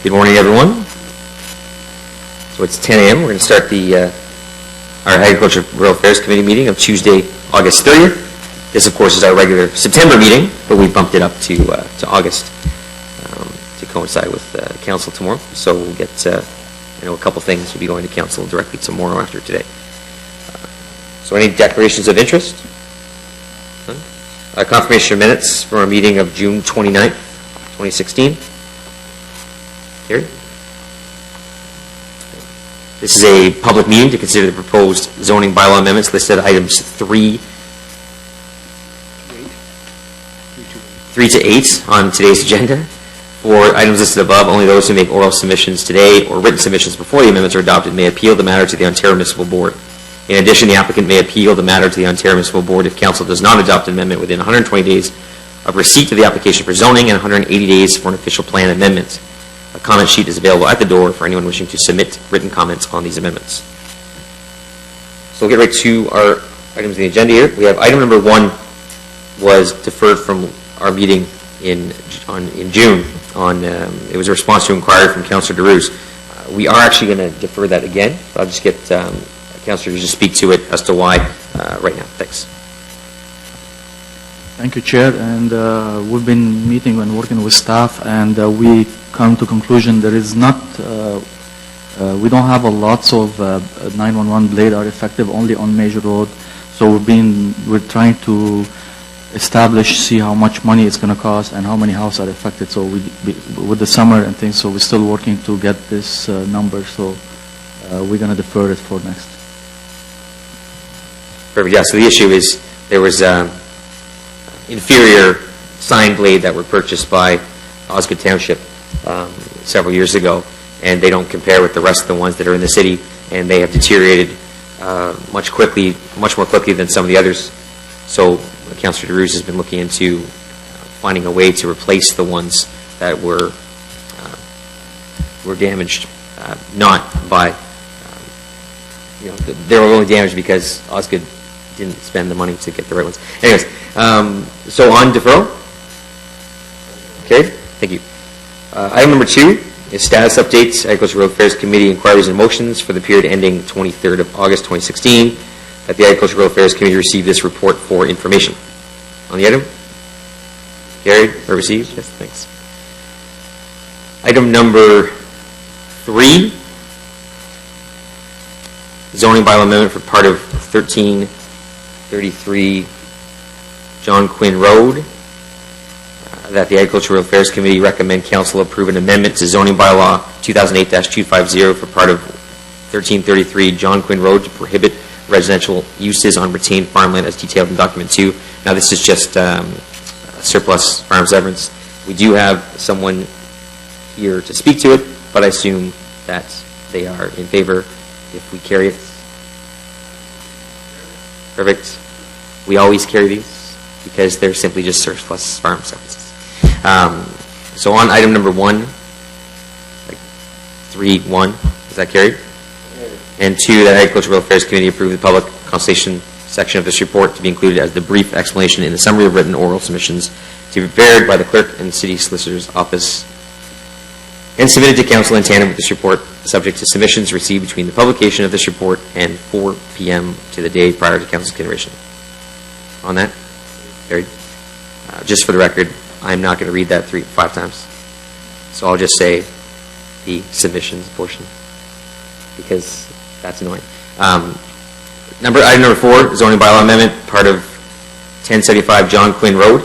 Good morning, everyone. So it's 10 a.m. We're going to start our Agriculture Rural Affairs Committee meeting of Tuesday, August 30th. This, of course, is our regular September meeting, but we bumped it up to August to coincide with Council tomorrow. So we'll get, I know a couple things will be going to Council directly tomorrow after today. So any declarations of interest? Confirmation of minutes from our meeting of June 29th, 2016. Carried. This is a public meeting to consider the proposed zoning bylaw amendments listed at items 3 to 8 on today's agenda. For items listed above, only those who make oral submissions today or written submissions before the amendments are adopted may appeal the matter to the Ontario Municipal Board. In addition, the applicant may appeal the matter to the Ontario Municipal Board if Council does not adopt an amendment within 120 days of receipt of the application for zoning and 180 days for an official plan amendment. A comment sheet is available at the door for anyone wishing to submit written comments on these amendments. So we'll get right to our items on the agenda here. We have item number 1 was deferred from our meeting in June. It was a response to inquiry from Councillor DeRuse. We are actually going to defer that again. So I'll just get Councillor to just speak to it as to why right now. Thanks. Thank you, Chair. And we've been meeting and working with staff, and we come to conclusion there is not, we don't have a lots of 911 blade are effective only on major road. So we're trying to establish, see how much money it's going to cost and how many houses are affected. So with the summer and things, so we're still working to get this number. So we're going to defer it for next. Perfect. Yeah. So the issue is there was inferior sign blade that were purchased by Osgood Township several years ago, and they don't compare with the rest of the ones that are in the city, and they have deteriorated much more quickly than some of the others. So Councillor DeRuse has been looking into finding a way to replace the ones that were damaged, not by they were only damaged because Osgood didn't spend the money to get the right ones. Anyways, so on deferral. Okay, thank you. Item number 2 is status updates. Agriculture Rural Affairs Committee inquiries and motions for the period ending 23rd of August 2016. That the Agriculture Rural Affairs Committee received this report for information. On the item? Carried or received? Yes, thanks. Item number 3. Zoning bylaw amendment for part of 1333 John Quinn Road. That the Agriculture Rural Affairs Committee recommend Council approve an amendment to zoning bylaw 2008-250 for part of 1333 John Quinn Road to prohibit residential uses on retained farmland as detailed in document 2. Now this is just surplus farm severance. We do have someone here to speak to it, but I assume that they are in favor if we carry it. Perfect. We always carry these because they're simply just surplus farm services. So on item number 1, 3.1, is that carried? And 2, that Agriculture Rural Affairs Committee approve the public consultation section of this report to be included as the brief explanation in the summary of written oral submissions to be prepared by the clerk and the city solicitor's office and submitted to Council in tandem with this report, subject to submissions received between the publication of this report and 4 p.m. to the day prior to Council's consideration. On that? Carried. Just for the record, I'm not going to read that 5 times. So I'll just say the submissions portion because that's annoying. Item number 4, zoning bylaw amendment, part of 1075 John Quinn Road,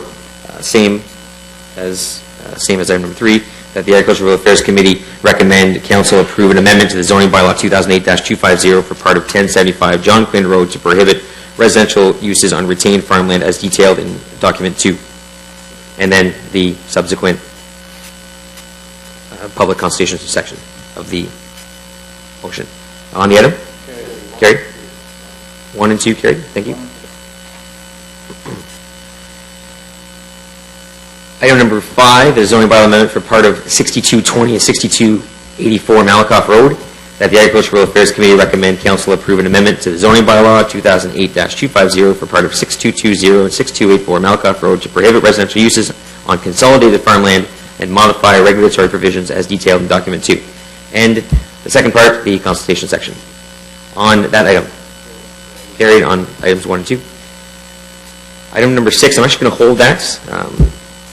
same as item number 3. That the Agriculture Rural Affairs Committee recommend Council approve an amendment to the zoning bylaw 2008-250 for part of 1075 John Quinn Road to prohibit residential uses on retained farmland as detailed in document 2. And then the subsequent public consultation section of the motion. On the item? Carried. 1 and 2 carried. Thank you. Item number 5 is zoning bylaw amendment for part of 6220 and 6284 Malakoff Road. That the Agriculture Rural Affairs Committee recommend Council approve an amendment to the zoning bylaw 2008-250 for part of 6220 and 6284 Malakoff Road to prohibit residential uses on consolidated farmland and modify regulatory provisions as detailed in document 2. And the second part, the consultation section. On that item, carried on items 1 and 2. Item number 6, I'm actually going to hold that.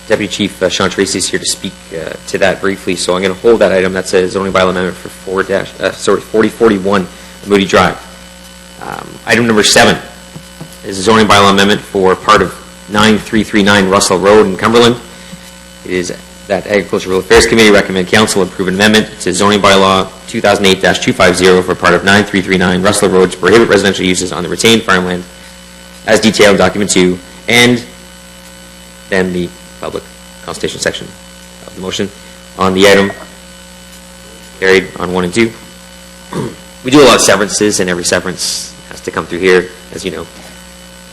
Deputy Chief Sean Tracy is here to speak to that briefly, so I'm going to hold that item. That's a zoning bylaw amendment for 4041 Moody Drive. Item number 7 is a zoning bylaw amendment for part of 9339 Russell Road in Cumberland. It is that Agricultural Affairs Committee recommend council approve an amendment to zoning bylaw 2008-250 for part of 9339 Russell Road to prohibit residential uses on the retained farmland as detailed in document 2, and then the public consultation section of the motion. On the item, carried on 1 and 2. We do a lot of severances, and every severance has to come through here, as you know,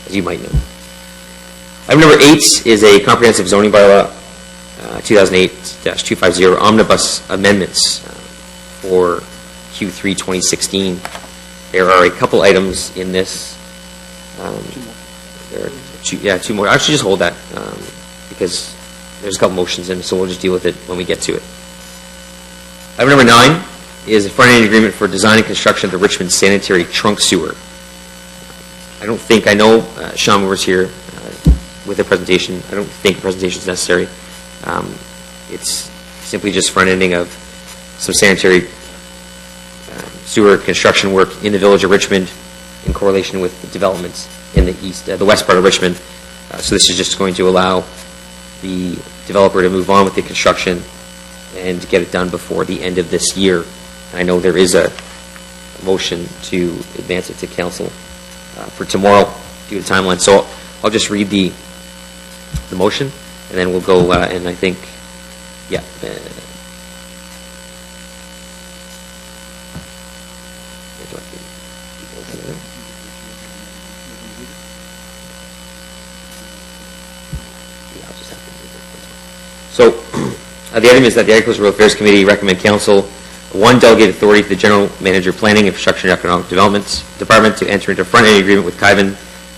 as you might know. Item number 8 is a comprehensive zoning bylaw 2008-250 omnibus amendments for Q3 2016. There are a couple items in this. There are two more. Actually, just hold that because there's a couple motions in, so we'll just deal with it when we get to it. Item number 9 is a front-end agreement for design and construction of the Richmond sanitary trunk sewer. I know Sean was here with a presentation. I don't think a presentation is necessary. It's simply just front-ending of some sanitary sewer construction work in the village of Richmond in correlation with the developments in the west part of Richmond. So this is just going to allow the developer to move on with the construction and get it done before the end of this year. And I know there is a motion to advance it to council for tomorrow due to timeline. So I'll just read the motion, and then we'll go, and I think, yeah. So the item is that the Agricultural Affairs Committee recommend council one, delegate authority to the General Manager Planning, Infrastructure and Economic Development Department to enter into a front-end agreement with Kyvan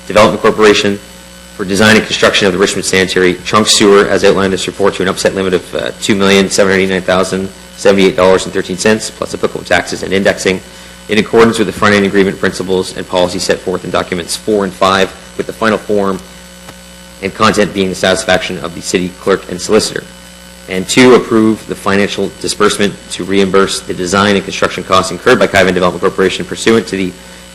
Development Corporation for design and construction of the Richmond sanitary trunk sewer as outlined in this report to an upset limit of $2,789,078.13 plus applicable taxes and indexing in accordance with the front-end agreement principles and policy set forth in documents 4 and 5, with the final form and content being the satisfaction of the city clerk and solicitor. And 2, approve the financial disbursement to reimburse the design and construction costs incurred by Kyvan Development Corporation pursuant to the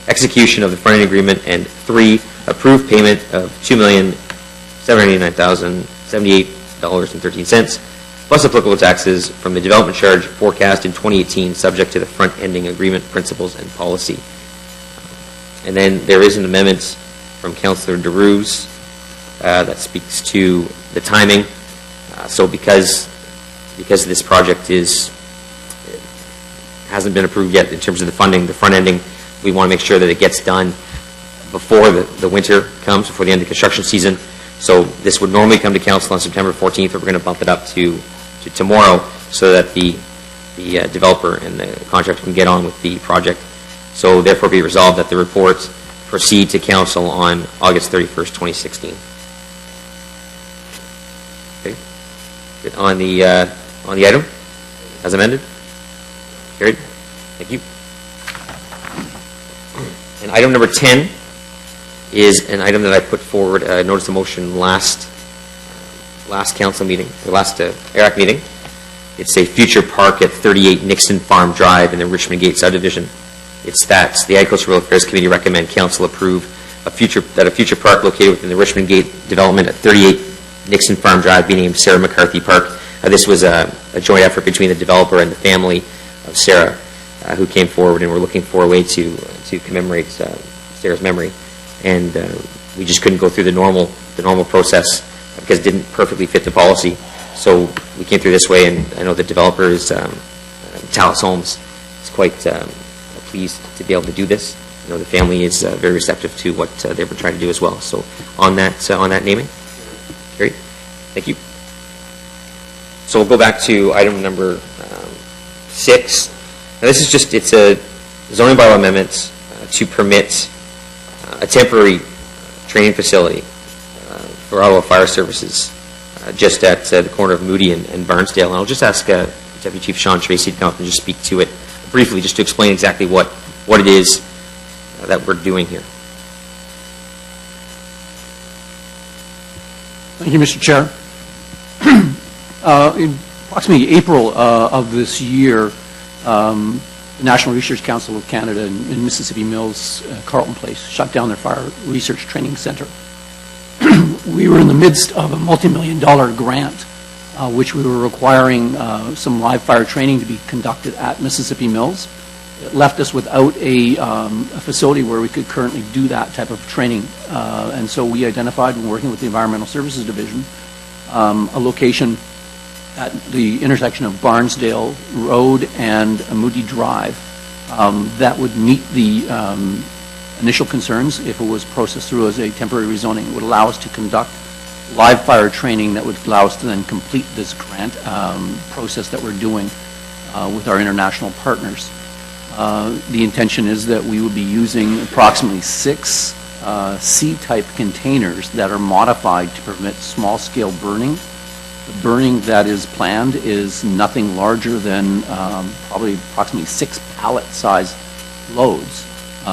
execution of the front-end agreement. And 3, approve payment of $2,789,078.13 plus applicable taxes from the development charge forecast in 2018 subject to the front-ending agreement principles and policy. And then there is an amendment from Councillor DeRuse that speaks to the timing. So because this project hasn't been approved yet in terms of the funding, the front ending, we want to make sure that it gets done before the winter comes, before the end of the construction season. So this would normally come to council on September 14th, but we're going to bump it up to tomorrow so that the developer and the contractor can get on with the project. So therefore be resolved that the report proceed to council on August 31st, 2016. On the item as amended? Carried? Thank you. And item number 10 is an item that I put forward, notice of motion last council meeting, or last ERAC meeting. It's a future park at 38 Nixon Farm Drive in the Richmond Gate subdivision. It's that the Agricultural Affairs Committee recommend council approve a future park located within the Richmond Gate development at 38 Nixon Farm Drive be named Sara Mccarthy Park. This was a joint effort between the developer and the family of Sara, who came forward, and we're looking for a way to commemorate Sara's memory. And we just couldn't go through the normal process because it didn't perfectly fit the policy. So we came through this way, and I know the developer is Tallis Holmes is quite pleased to be able to do this. I know the family is very receptive to what they've been trying to do as well. So on that naming. Great. Thank you. So we'll go back to item number 6. Now this is it's a zoning bylaw amendment to permit a temporary training facility for Ottawa Fire Services just at the corner of Moody and Barnsdale. And I'll just ask Deputy Chief Sean Tracy to come up and just speak to it briefly, just to explain exactly what it is that we're doing here. Thank you, Mr. Chair. In approximately April of this year, the National Research Council of Canada in Mississippi Mills, Carleton Place, shut down their fire research training center. We were in the midst of a multi-million-dollar grant, which we were requiring some live fire training to be conducted at Mississippi Mills. It left us without a facility where we could currently do that type of training. And so we identified, when working with the Environmental Services Division, a location at the intersection of Barnsdale Road and Moody Drive that would meet the initial concerns if it was processed through as a temporary rezoning. It would allow us to conduct live fire training that would allow us to then complete this grant process that we're doing with our international partners. The intention is that we would be using approximately 6 C-type containers that are modified to permit small-scale burning. The burning that is planned is nothing larger than probably approximately 6 pallet-sized loads,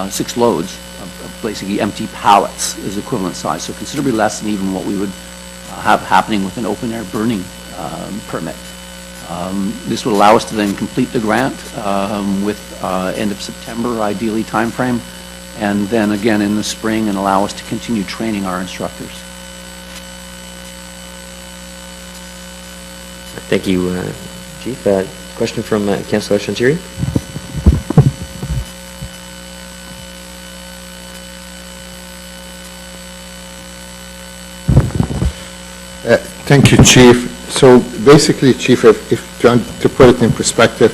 6 loads of basically empty pallets is equivalent size, so considerably less than even what we would have happening with an open-air burning permit. This would allow us to then complete the grant with end of September, ideally, timeframe, and then again in the spring, and allow us to continue training our instructors. Thank you, Chief. Question from Councillor Shantiri. Thank you, Chief. So basically, Chief, if to put it in perspective,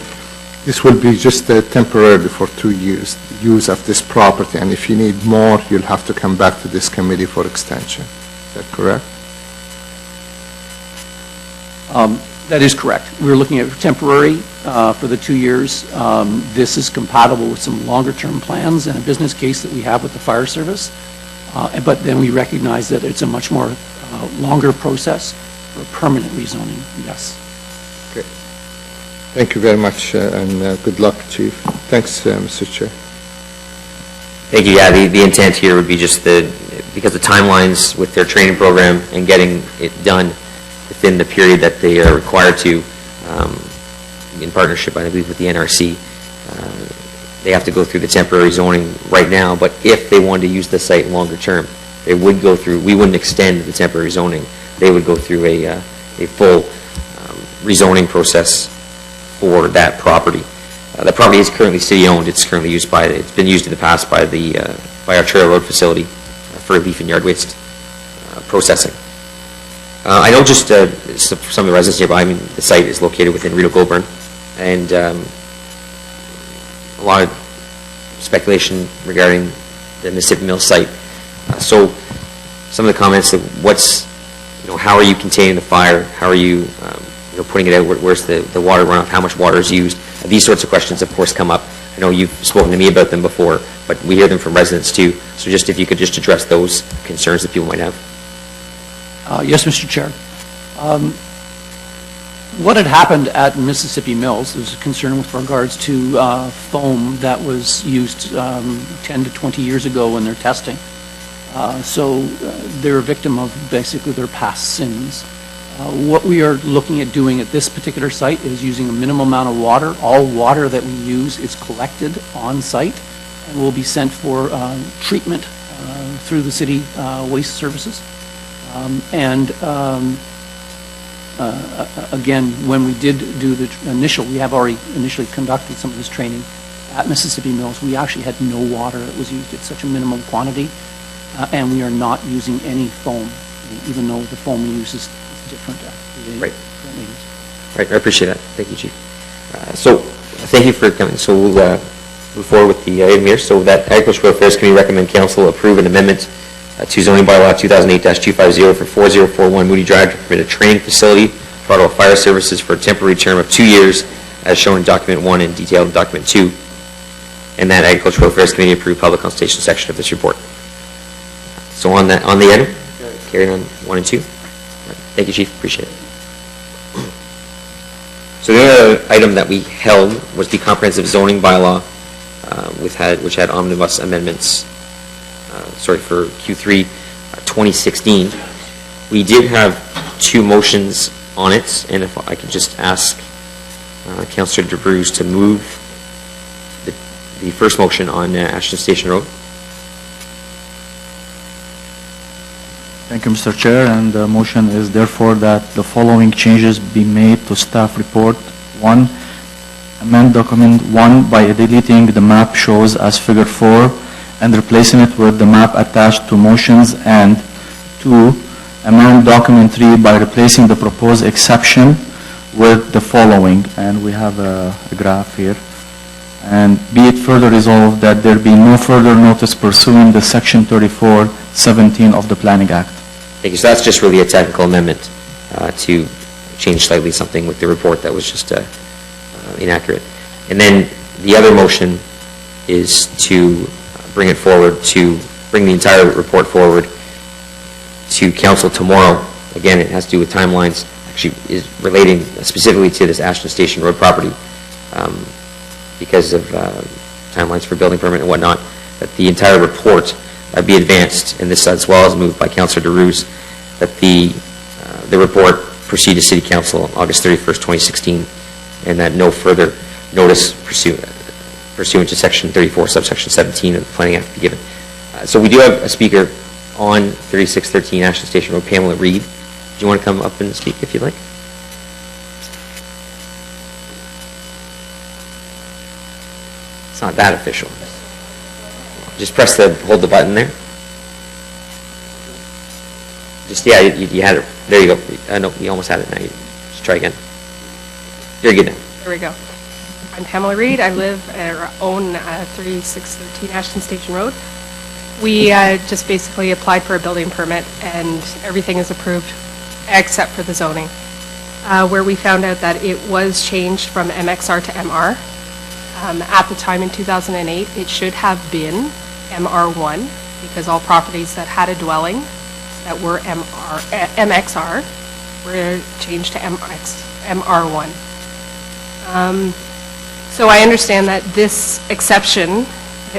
this will be just temporarily for 2 years use of this property, and if you need more, you'll have to come back to this committee for extension. Is that correct? That is correct. We're looking at temporary for the 2 years. This is compatible with some longer-term plans and a business case that we have with the fire service. But then we recognize that it's a much more longer process for a permanent rezoning, yes. Great. Thank you very much, and good luck, Chief. Thanks, Mr. Chair. Thank you. Yeah, the intent here would be just because the timelines with their training program and getting it done within the period that they are required to, in partnership, I believe, with the NRC, they have to go through the temporary zoning right now, but if they wanted to use the site longer term, they would go through, we wouldn't extend the temporary zoning, they would go through a full rezoning process for that property. The property is currently city-owned. It's currently used it's been used in the past by our Trail Road facility for leaf and yard waste processing. I know just some of the residents nearby, I mean, the site is located within Rideau Goulburn, and a lot of speculation regarding the Mississippi Mills site. So some of the comments that how are you containing the fire? How are you, putting it out? Where's the water runoff? How much water is used? These sorts of questions, of course, come up. I know you've spoken to me about them before, but we hear them from residents too. So just if you could just address those concerns that people might have. Yes, Mr. Chair. What had happened at Mississippi Mills, there was a concern with regards to foam that was used 10 to 20 years ago in their testing. So they're a victim of basically their past sins. What we are looking at doing at this particular site is using a minimum amount of water. All water that we use is collected on site and will be sent for treatment through the city waste services. Again, when we did do we have already initially conducted some of this training at Mississippi Mills. We actually had no water that was used at such a minimum quantity, and we are not using any foam, even though the foam we use is different. Right. Right. I appreciate that. Thank you, Chief. So, thank you for coming. So we'll move forward with the item here. So that Agricultural Affairs Committee recommend Council approve an amendment to zoning bylaw 2008-250 for 4041 Moody Drive to permit a training facility for Ottawa Fire Services for a temporary term of 2 years, as shown in Document 1 and detailed in Document 2. And that Agricultural Affairs Committee approve public consultation section of this report. So on the item, carrying on 1 and 2. Right. Thank you, Chief, appreciate it. So the other item that we held was the comprehensive zoning bylaw, which had omnibus amendments, for Q3 2016. We did have two motions on it, and if I could just ask Councillor DeBruce to move the first motion on Ashton Station Road. Thank you, Mr. Chair, and the motion is therefore that the following changes be made to staff report. 1, amend document 1 by deleting the map shows as figure 4 and replacing it with the map attached to motions, and 2, amend document 3 by replacing the proposed exception with the following, and we have a graph here. And be it further resolved that there be no further notice pursuing the Section 34-17 of the Planning Act. Thank you. So that's just really a technical amendment to change slightly something with the report that was just inaccurate. And then the other motion is to bring it forward, to bring the entire report forward to council tomorrow. Again, it has to do with timelines, actually is relating specifically to this Ashton Station Road property because of timelines for building permit and whatnot, that the entire report be advanced, and this as well as moved by Councillor DeRuse, that the report proceed to City Council on August 31st, 2016, and that no further notice pursuant to Section 34, subsection 17 of the Planning Act be given. So we do have a speaker on 3613 Ashton Station Road, Pamela Reed. Do you want to come up and speak if you'd like? It's not that official. Just hold the button there. Just, yeah, you had it. There you go. No, you almost had it now. Just try again. You're good now. There we go. I'm Pamela Reed. I live or own 3613 Ashton Station Road. We just basically applied for a building permit, and everything is approved except for the zoning, where we found out that it was changed from MXR to MR. At the time in 2008, it should have been MR1, because all properties that had a dwelling that were MXR were changed to MR1. So I understand that this exception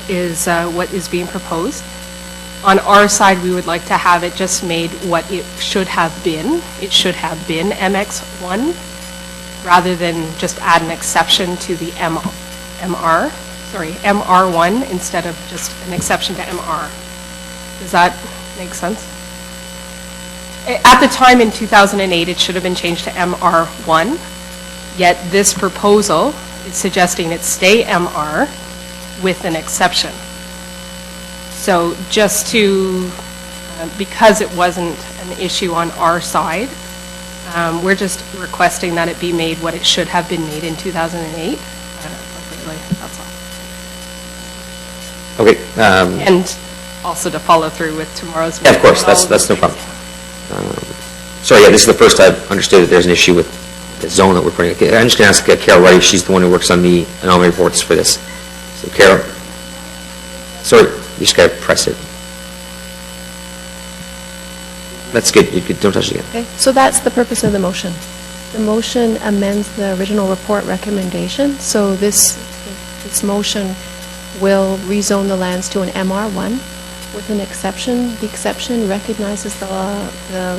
is what is being proposed. On our side, we would like to have it just made what it should have been. It should have been MX1, rather than just add an exception to the MR1 instead of just an exception to MR. Does that make sense? At the time in 2008, it should have been changed to MR1, yet this proposal is suggesting it stay MR with an exception. So just to, because it wasn't an issue on our side, we're just requesting that it be made what it should have been made in 2008. That's all. Okay. And also to follow through with tomorrow's Yeah, of course, that's no problem. Sorry, yeah, this is the first I've understood that there's an issue with the zone that we're putting. Okay, I'm just going to ask Carol Wright. She's the one who works on the anomaly reports for this. So, Carol. Sorry, you just got to press it. That's good. You could, don't touch it again. Okay, so that's the purpose of the motion. The motion amends the original report recommendation. So this motion will rezone the lands to an MR1 with an exception. The exception recognizes the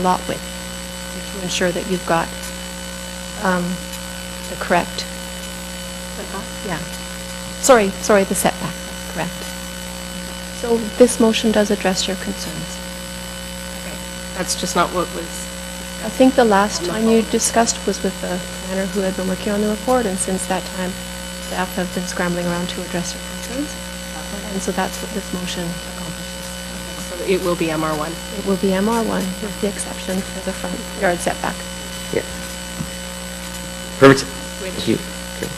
lot width to ensure that you've got the correct. Yeah. Sorry, the setback. That's correct. So this motion does address your concerns. Okay. That's just not what was. I think the last time you discussed was with the planner who had been working on the report, and since that time, staff have been scrambling around to address your concerns. And so that's what this motion accomplishes. So it will be MR1. It will be MR1 with the exception for the front yard setback. Yeah. Perfect. Thank you. Okay.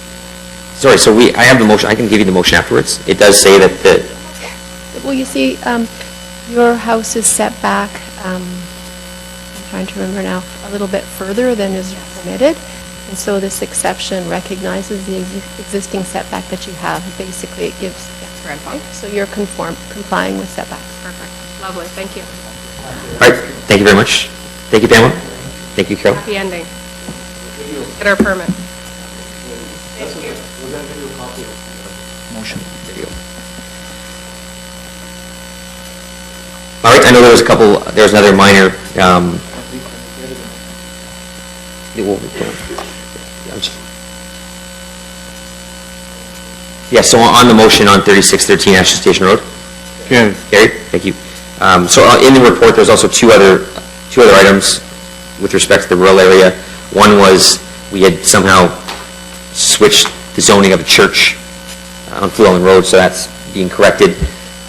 Sorry, so I have the motion. I can give you the motion afterwards. It does say that the... Well, you see, your house is set back, I'm trying to remember now, a little bit further than is permitted. And so this exception recognizes the existing setback that you have. Basically, it gives... Grandfather. So you're complying with setbacks. Perfect. Lovely. Thank you. All right. Thank you very much. Thank you, Pamela. Thank you, Carol. Happy ending. Get our permit. Motion. There you go. All right, I know there was another minor, yeah, so on the motion on 3613 Ashton Station Road? Carried. Carried, thank you. So in the report, there's also two other items with respect to the rural area. One was we had somehow switched the zoning of a church on Fluellen Road, so that's being corrected.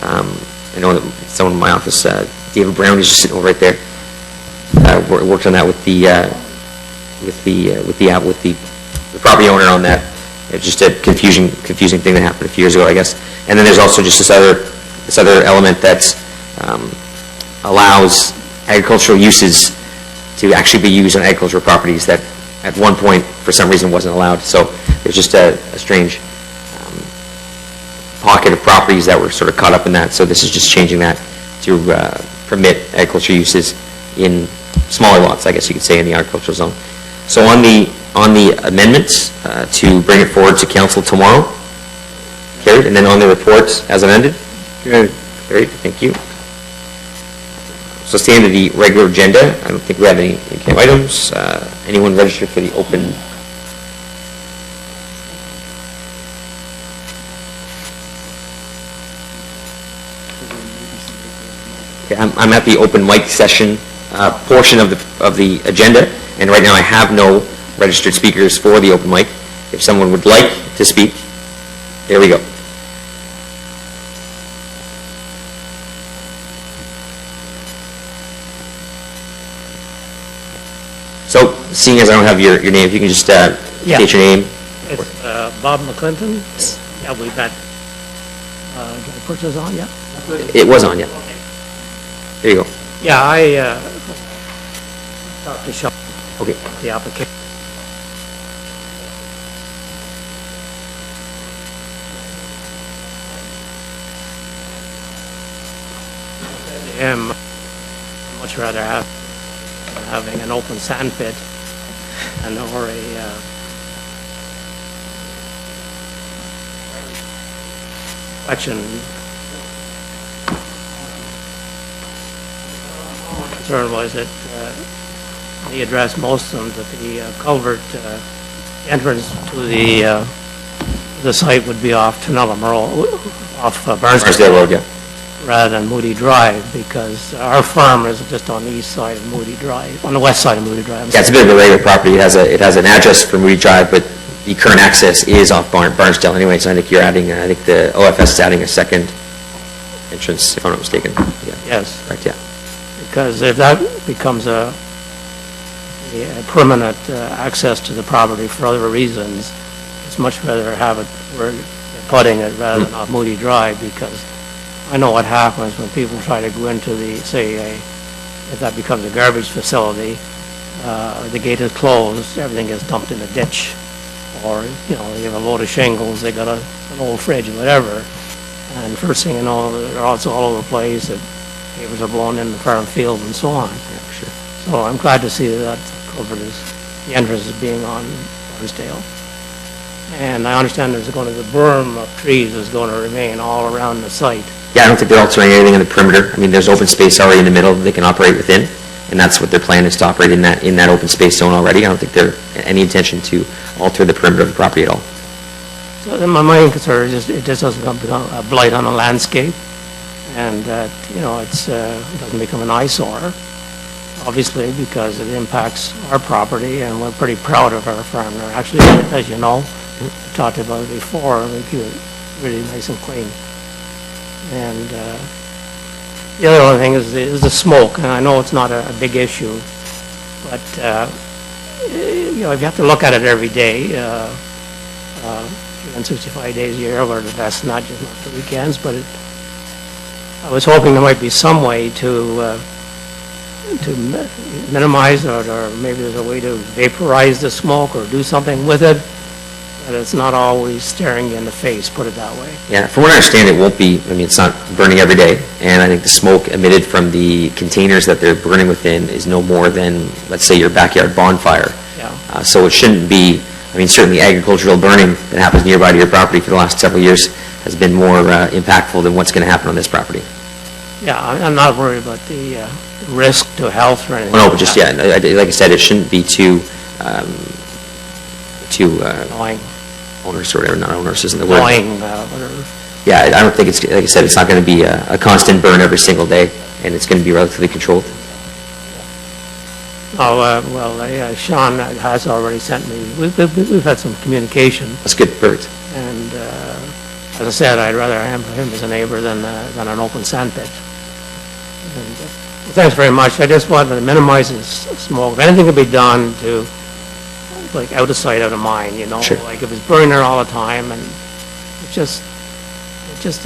I know that someone in my office, David Brown, is just sitting over right there, worked on that with the property owner on that. It's just a confusing thing that happened a few years ago, I guess. And then there's also just this other element that allows agricultural uses to actually be used on agricultural properties that at one point, for some reason, wasn't allowed. So there's just a strange pocket of properties that were sort of caught up in that. So this is just changing that to permit agricultural uses in smaller lots, I guess you could say, in the agricultural zone. So on the amendments to bring it forward to council tomorrow, carried, and then on the reports as amended? Carried. Carried, thank you. So staying to the regular agenda, I don't think we have any items. Anyone registered for the open? Okay, I'm at the open mic session portion of the agenda, and right now I have no registered speakers for the open mic. If someone would like to speak, there we go. So, seeing as I don't have your name, if you can just state your name. It's Bob McClinton. Yeah, we've got, can I put this on? Yeah. It was on, yeah. There you go. Yeah, I talked to Sean, Okay. the application. Him, I'd much rather have having an open sand pit and or a section. Concern was that he addressed most of them, that the culvert entrance to the site would be off Tunellum Road, off Barnsdale Road, yeah. rather than Moody Drive, because our farm is just on the east side of Moody Drive, on the west side of Moody Drive. Yeah, it's a bit of a regular property. It has an address for Moody Drive, but the current access is off Barnsdale anyway, so I think you're adding, I think the OFS is adding a second entrance, if I'm not mistaken. Yeah. Yes, Correct, yeah. because if that becomes a permanent access to the property for other reasons, it's much better have it where they're putting it rather than off Moody Drive, because I know what happens when people try to go into the, say, if that becomes a garbage facility, the gate is closed, everything gets dumped in a ditch, or, you know, they have a load of shingles, they got an old fridge, whatever, and first thing you know, they're also all over the place, the papers are blown in the farm field and so on. Yeah, for sure. So I'm glad to see that culvert the entrance is being on Barnsdale. And I understand there's going to, the berm of trees is going to remain all around the site. Yeah, I don't think they're altering anything in the perimeter. I mean, there's open space already in the middle that they can operate within, and that's what their plan is, to operate in that open space zone already. I don't think there any intention to alter the perimeter of the property at all. So then my main concern is just, it just doesn't become a blight on the landscape, and that, you know, it doesn't become an eyesore, obviously, because it impacts our property, and we're pretty proud of our farm there. Actually, as you know, we talked about it before, we keep it really nice and clean. And the other thing is the smoke, and I know it's not a big issue, but you know, if you have to look at it every day, 365 days a year, or the best, not just not the weekends, but I was hoping there might be some way to minimize it, or maybe there's a way to vaporize the smoke or do something with it. but it's not always staring you in the face, put it that way. Yeah, from what I understand, it won't be, I mean, it's not burning every day, and I think the smoke emitted from the containers that they're burning within is no more than, let's say, your backyard bonfire. Yeah. So it shouldn't be, I mean, certainly agricultural burning that happens nearby to your property for the last several years has been more impactful than what's going to happen on this property. Yeah, I'm not worried about the risk to health or anything. No, like but just, that. yeah, like I said, it shouldn't be too Annoying, onerous or whatever, not onerous isn't the word. annoying, whatever. Yeah, I don't think it's, like I said, it's not going to be a constant burn every single day, and it's going to be relatively controlled. Oh, well, Sean has already sent me, we've had some communication, That's good, perfect. and as I said, I'd rather have him as a neighbor than an open sand pit. And, thanks very much. I just wanted to minimize the smoke. If anything could be done to, like, out of sight, out of mind, you know? Sure. Like, if it's burning there all the time, and it just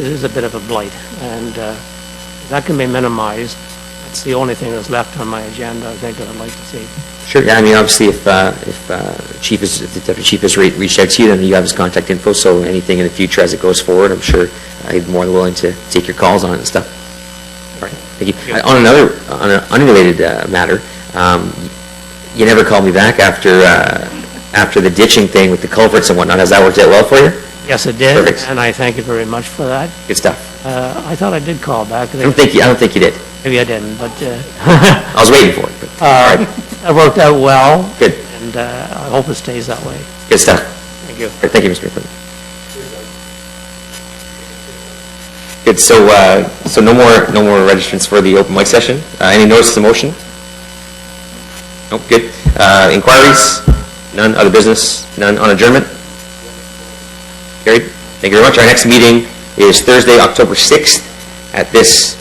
is a bit of a blight. And if that can be minimized, that's the only thing that's left on my agenda, I think, that I'd like to see. Sure, yeah, I mean, obviously, if the deputy chief has reached out to you, then you have his contact info, so anything in the future as it goes forward, I'm sure I'd be more than willing to take your calls on it and stuff. All right, thank you. On an unrelated matter, you never called me back after the ditching thing with the culverts and whatnot. Has that worked out well for you? Yes, it did, Perfect. and I thank you very much for that. Good stuff. I thought I did call back. I don't think you did. Maybe I didn't, but I was waiting for it, but, all right, it worked out well, good, and I hope it stays that way. good stuff. Thank you. All right, thank you, Mr. McClinton. Good, so no more registrants for the open mic session. Any notices of motion? Nope, good. Inquiries? None. Other business? None. On adjournment? Carried. Thank you very much. Our next meeting is Thursday, October 6th at this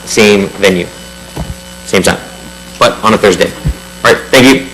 same venue, same time, but on a Thursday. All right, thank you.